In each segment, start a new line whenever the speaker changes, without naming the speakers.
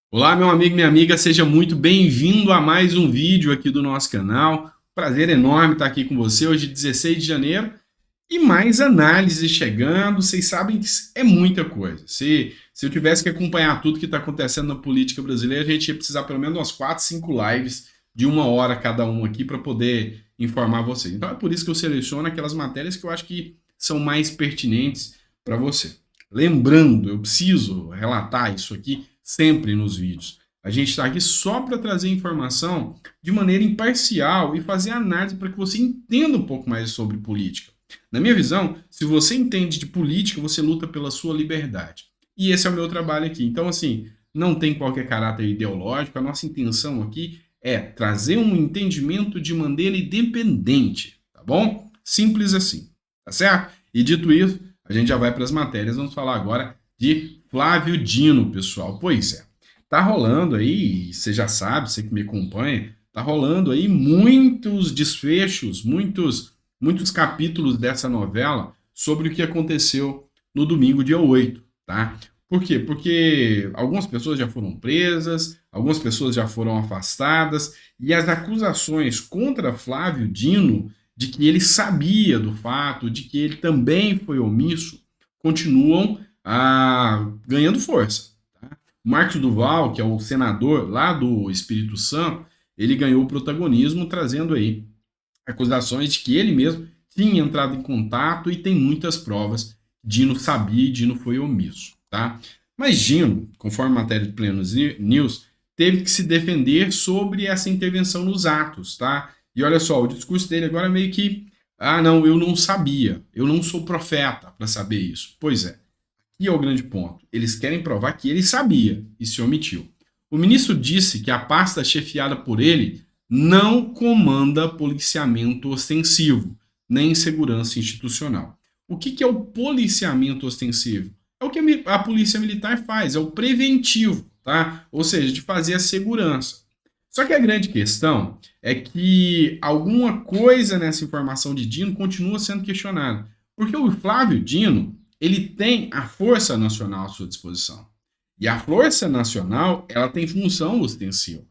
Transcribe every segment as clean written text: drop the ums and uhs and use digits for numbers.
Olá, meu amigo, minha amiga, seja muito bem-vindo a mais um vídeo aqui do nosso canal. Prazer enorme estar aqui com você hoje, 16 de janeiro, e mais análise chegando. Vocês sabem que é muita coisa. Se eu tivesse que acompanhar tudo que está acontecendo na política brasileira, a gente ia precisar pelo menos umas 4, 5 lives de 1 hora cada um aqui para poder informar vocês. Então é por isso que eu seleciono aquelas matérias que eu acho que são mais pertinentes para você. Lembrando, eu preciso relatar isso aqui sempre nos vídeos. A gente está aqui só para trazer informação de maneira imparcial e fazer análise para que você entenda um pouco mais sobre política. Na minha visão, se você entende de política, você luta pela sua liberdade. E esse é o meu trabalho aqui. Então, assim, não tem qualquer caráter ideológico. A nossa intenção aqui é trazer um entendimento de maneira independente, tá bom? Simples assim, tá certo? E dito isso, a gente já vai para as matérias. Vamos falar agora de Flávio Dino, pessoal. Pois é, tá rolando aí, você já sabe, você que me acompanha, tá rolando aí muitos desfechos, muitos capítulos dessa novela sobre o que aconteceu no domingo, dia 8, tá? Por quê? Porque algumas pessoas já foram presas, algumas pessoas já foram afastadas, e as acusações contra Flávio Dino de que ele sabia do fato, de que ele também foi omisso, continuam ganhando força. Tá? Marcos Duval, que é o senador lá do Espírito Santo, ele ganhou protagonismo trazendo aí acusações de que ele mesmo tinha entrado em contato e tem muitas provas. Dino sabia e Dino foi omisso, tá? Mas Dino, conforme a matéria de Pleno News, teve que se defender sobre essa intervenção nos atos, tá? E olha só, o discurso dele agora é meio que, não, eu não sabia, eu não sou profeta para saber isso. Pois é, e é o grande ponto. Eles querem provar que ele sabia e se omitiu. O ministro disse que a pasta chefiada por ele não comanda policiamento ostensivo, nem segurança institucional. O que é o policiamento ostensivo? É o que a polícia militar faz, é o preventivo, tá? Ou seja, de fazer a segurança. Só que a grande questão é que alguma coisa nessa informação de Dino continua sendo questionada. Porque o Flávio Dino, ele tem a Força Nacional à sua disposição. E a Força Nacional, ela tem função ostensiva.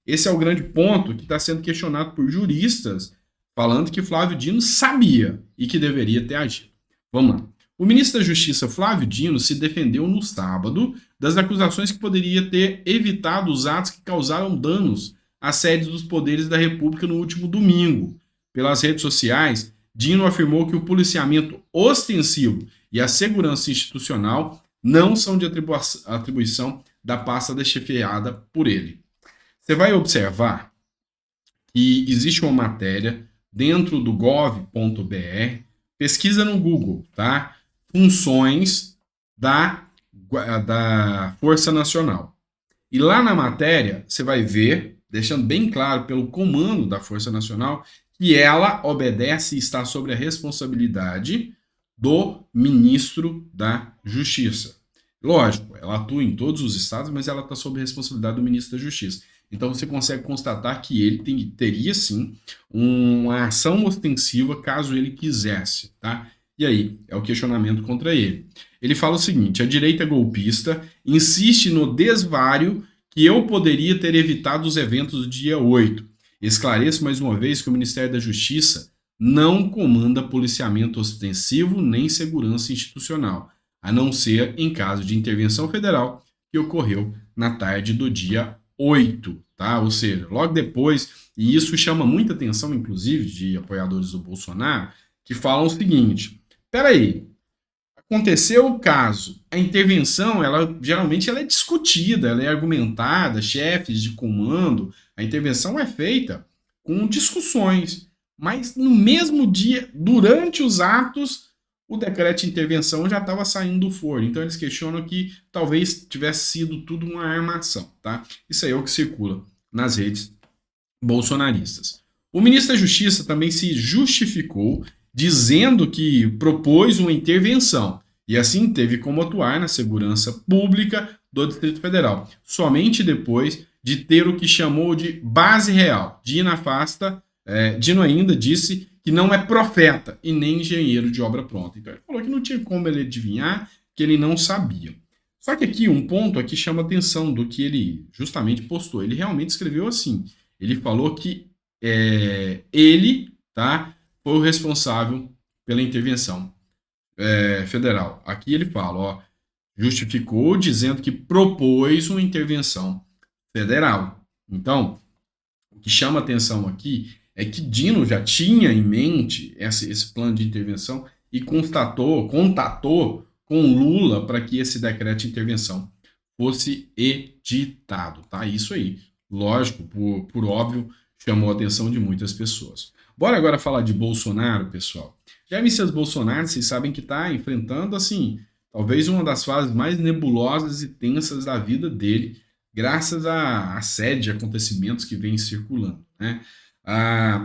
Esse é o grande ponto que está sendo questionado por juristas, falando que Flávio Dino sabia e que deveria ter agido. Vamos lá. O ministro da Justiça, Flávio Dino, se defendeu no sábado das acusações que poderia ter evitado os atos que causaram danos às sedes dos poderes da República no último domingo. Pelas redes sociais, Dino afirmou que o policiamento ostensivo e a segurança institucional não são de atribuição da pasta deschefiada por ele. Você vai observar que existe uma matéria dentro do gov.br, pesquisa no Google, tá? Funções da Força Nacional. E lá na matéria, você vai ver, deixando bem claro pelo comando da Força Nacional, que ela obedece e está sob a responsabilidade do ministro da Justiça. Lógico, ela atua em todos os estados, mas ela está sob a responsabilidade do ministro da Justiça. Então você consegue constatar que ele teria sim uma ação ostensiva caso ele quisesse, tá? E aí, é o questionamento contra ele. Ele fala o seguinte: a direita golpista insiste no desvário que eu poderia ter evitado os eventos do dia 8. Esclareço mais uma vez que o Ministério da Justiça não comanda policiamento ostensivo nem segurança institucional, a não ser em caso de intervenção federal que ocorreu na tarde do dia 8, tá? Ou seja, logo depois, e isso chama muita atenção, inclusive, de apoiadores do Bolsonaro, que falam o seguinte: peraí, aconteceu o caso, a intervenção, ela geralmente ela é discutida, ela é argumentada, chefes de comando, a intervenção é feita com discussões, mas no mesmo dia, durante os atos, o decreto de intervenção já estava saindo do forno. Então eles questionam que talvez tivesse sido tudo uma armação, tá? Isso aí é o que circula nas redes bolsonaristas. O ministro da Justiça também se justificou dizendo que propôs uma intervenção e assim teve como atuar na segurança pública do Distrito Federal, somente depois de ter o que chamou de base real. Dino ainda disse que não é profeta e nem engenheiro de obra pronta. Então ele falou que não tinha como ele adivinhar, que ele não sabia. Só que aqui um ponto aqui chama atenção do que ele justamente postou. Ele realmente escreveu assim. Ele falou que ele, tá, foi o responsável pela intervenção federal. Aqui ele fala, ó, justificou dizendo que propôs uma intervenção federal. Então, o que chama atenção aqui é que Dino já tinha em mente esse plano de intervenção e contatou com Lula para que esse decreto de intervenção fosse editado, tá? Isso aí, lógico, por óbvio, chamou a atenção de muitas pessoas. Bora agora falar de Bolsonaro, pessoal. Jair Messias Bolsonaro, vocês sabem que está enfrentando, assim, talvez uma das fases mais nebulosas e tensas da vida dele, graças à série de acontecimentos que vem circulando, né?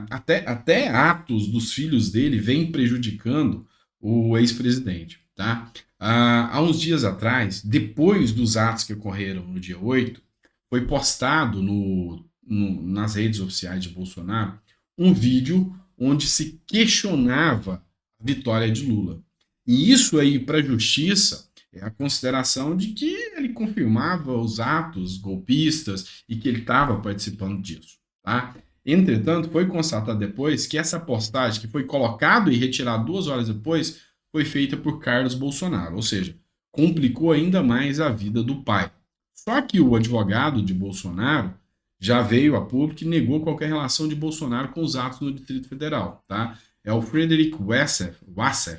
Até atos dos filhos dele vêm prejudicando o ex-presidente, tá? Há uns dias atrás, depois dos atos que ocorreram no dia 8, foi postado nas redes oficiais de Bolsonaro um vídeo onde se questionava a vitória de Lula. E isso aí, para a justiça, é a consideração de que ele confirmava os atos golpistas e que ele estava participando disso, tá? Entretanto, foi constatado depois que essa postagem, que foi colocada e retirada 2 horas depois, foi feita por Carlos Bolsonaro, ou seja, complicou ainda mais a vida do pai. Só que o advogado de Bolsonaro já veio a público e negou qualquer relação de Bolsonaro com os atos no Distrito Federal, tá? É o Frederic Wassef,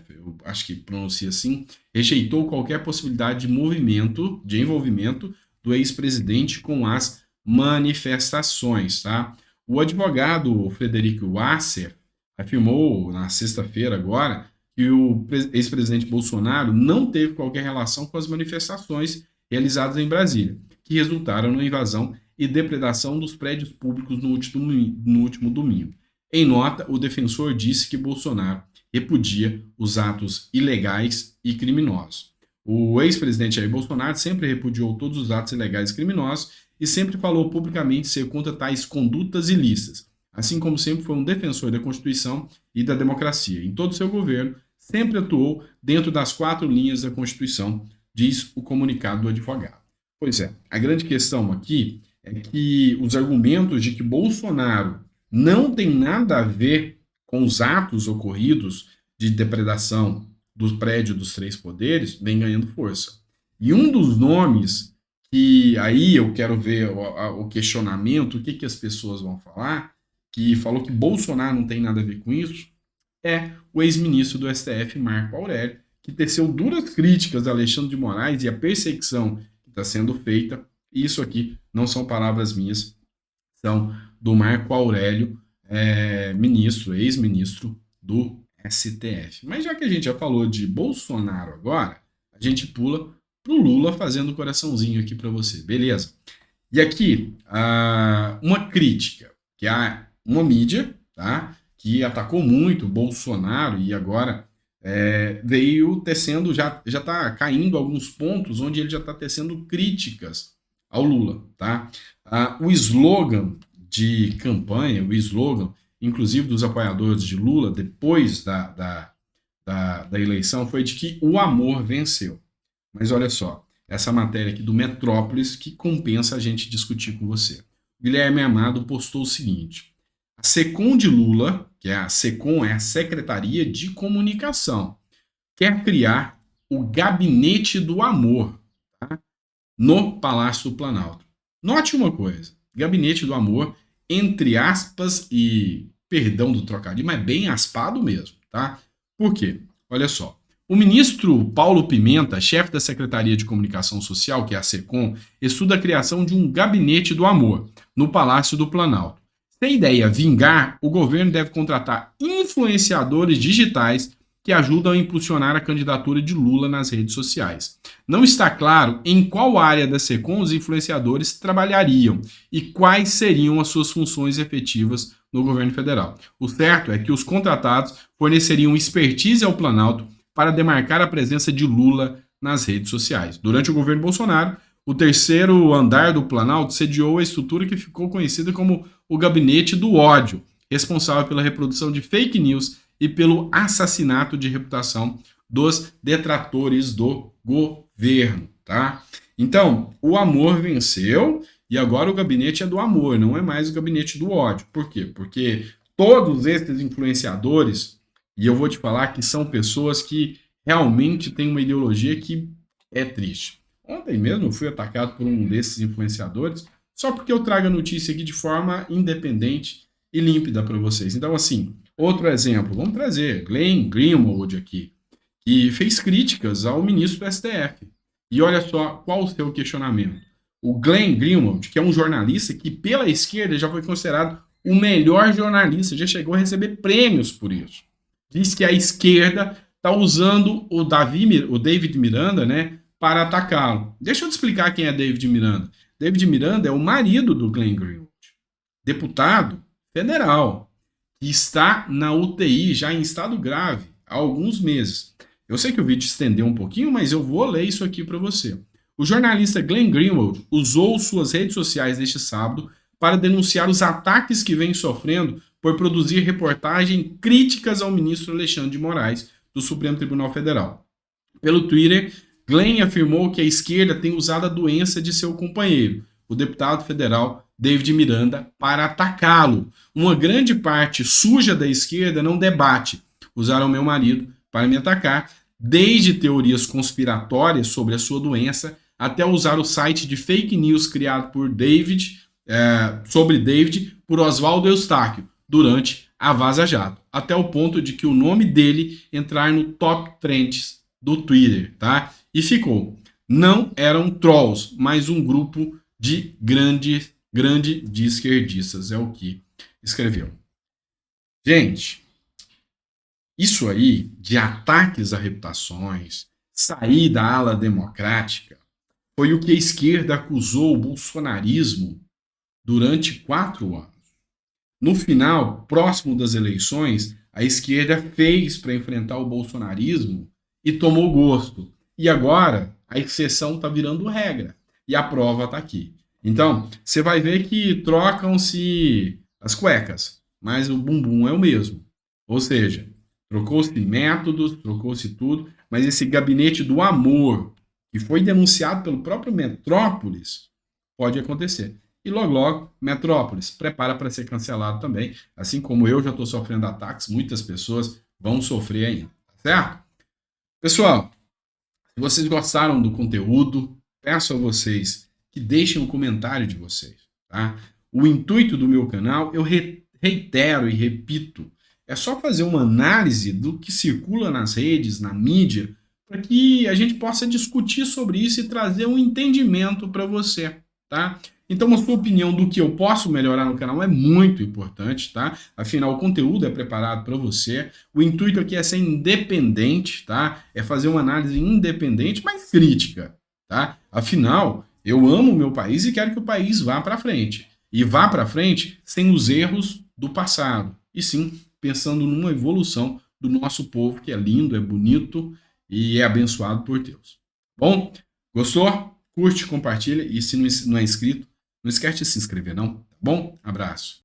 eu acho que pronuncia assim, rejeitou qualquer possibilidade de envolvimento do ex-presidente com as manifestações, tá? O advogado Frederic Wassef afirmou na sexta-feira agora que o ex-presidente Bolsonaro não teve qualquer relação com as manifestações realizadas em Brasília, que resultaram na invasão e depredação dos prédios públicos no último domingo. Em nota, o defensor disse que Bolsonaro repudia os atos ilegais e criminosos. O ex-presidente Jair Bolsonaro sempre repudiou todos os atos ilegais e criminosos e sempre falou publicamente ser contra tais condutas ilícitas, assim como sempre foi um defensor da Constituição e da democracia. Em todo o seu governo, sempre atuou dentro das 4 linhas da Constituição, diz o comunicado do advogado. Pois é, a grande questão aqui é que os argumentos de que Bolsonaro não tem nada a ver com os atos ocorridos de depredação do prédio dos 3 poderes vem ganhando força. E um dos nomes que aí eu quero ver o questionamento, o que as pessoas vão falar, que falou que Bolsonaro não tem nada a ver com isso, é o ex-ministro do STF, Marco Aurélio, que teceu duras críticas a Alexandre de Moraes e a perseguição que está sendo feita. E isso aqui não são palavras minhas, são do Marco Aurélio, ex-ministro do STF. Mas já que a gente já falou de Bolsonaro agora, a gente pula para o Lula fazendo coraçãozinho aqui para você, beleza? E aqui, uma crítica, que há uma mídia, tá, que atacou muito Bolsonaro e agora veio tecendo, já está caindo alguns pontos onde ele já está tecendo críticas ao Lula, tá? O slogan de campanha, o slogan, inclusive dos apoiadores de Lula, depois da eleição, foi de que o amor venceu. Mas olha só, essa matéria aqui do Metrópolis que compensa a gente discutir com você. Guilherme Amado postou o seguinte: a SECOM de Lula, que é a SECOM, é a Secretaria de Comunicação, quer criar o Gabinete do Amor, tá, no Palácio do Planalto. Note uma coisa, Gabinete do Amor, entre aspas, e perdão do trocadilho, mas bem aspado mesmo, tá? Por quê? Olha só, o ministro Paulo Pimenta, chefe da Secretaria de Comunicação Social, que é a SECOM, estuda a criação de um Gabinete do Amor no Palácio do Planalto. Se a ideia vingar, o governo deve contratar influenciadores digitais que ajudam a impulsionar a candidatura de Lula nas redes sociais. Não está claro em qual área da SECOM os influenciadores trabalhariam e quais seriam as suas funções efetivas no governo federal. O certo é que os contratados forneceriam expertise ao Planalto para demarcar a presença de Lula nas redes sociais. Durante o governo Bolsonaro, o terceiro andar do Planalto sediou a estrutura que ficou conhecida como o Gabinete do Ódio, responsável pela reprodução de fake news e pelo assassinato de reputação dos detratores do governo. governo, tá? Então, o amor venceu e agora o gabinete é do amor, não é mais o gabinete do ódio. Por quê? Porque todos esses influenciadores, e eu vou te falar que são pessoas que realmente têm uma ideologia que é triste. Ontem mesmo eu fui atacado por um desses influenciadores só porque eu trago a notícia aqui de forma independente e límpida para vocês. Então, assim, outro exemplo, vamos trazer Glenn Greenwald aqui, que fez críticas ao ministro do STF. E olha só qual o seu questionamento. O Glenn Greenwald, que é um jornalista que pela esquerda já foi considerado o melhor jornalista, já chegou a receber prêmios por isso. Diz que a esquerda está usando o David Miranda, né, para atacá-lo. Deixa eu te explicar quem é David Miranda. David Miranda é o marido do Glenn Greenwald, deputado federal, que está na UTI, já em estado grave, há alguns meses. Eu sei que o vídeo estendeu um pouquinho, mas eu vou ler isso aqui para você. O jornalista Glenn Greenwald usou suas redes sociais neste sábado para denunciar os ataques que vem sofrendo por produzir reportagens críticas ao ministro Alexandre de Moraes, do Supremo Tribunal Federal. Pelo Twitter, Glenn afirmou que a esquerda tem usado a doença de seu companheiro, o deputado federal David Miranda, para atacá-lo. Uma grande parte suja da esquerda não debate. Usaram meu marido para me atacar, desde teorias conspiratórias sobre a sua doença até usar o site de fake news criado por sobre David por Oswaldo Eustáquio durante a Vaza Jato, até o ponto de que o nome dele entrar no top trends do Twitter, tá? E ficou. Não eram trolls, mas um grupo de grande de esquerdistas, é o que escreveu. Gente, isso aí de ataques a reputações, sair da ala democrática, foi o que a esquerda acusou o bolsonarismo durante 4 anos. No final, próximo das eleições, a esquerda fez para enfrentar o bolsonarismo e tomou gosto. E agora a exceção está virando regra e a prova está aqui. Então, você vai ver que trocam-se as cuecas, mas o bumbum é o mesmo. Ou seja, trocou-se métodos, trocou-se tudo, mas esse gabinete do amor, que foi denunciado pelo próprio Metrópolis, pode acontecer. E logo, logo, Metrópolis, prepara para ser cancelado também. Assim como eu já estou sofrendo ataques, muitas pessoas vão sofrer ainda. Certo? Pessoal, se vocês gostaram do conteúdo, peço a vocês que deixem um comentário de vocês. Tá? O intuito do meu canal, eu reitero e repito, é só fazer uma análise do que circula nas redes, na mídia, para que a gente possa discutir sobre isso e trazer um entendimento para você. Tá? Então, a sua opinião do que eu posso melhorar no canal é muito importante, tá? Afinal, o conteúdo é preparado para você. O intuito aqui é ser independente, tá? É fazer uma análise independente, mas crítica, tá? Afinal, eu amo o meu país e quero que o país vá para frente. E vá para frente sem os erros do passado. E sim, pensando numa evolução do nosso povo, que é lindo, é bonito e é abençoado por Deus. Bom, gostou? Curte, compartilha e se não é inscrito, não esquece de se inscrever, não? Tá bom? Abraço.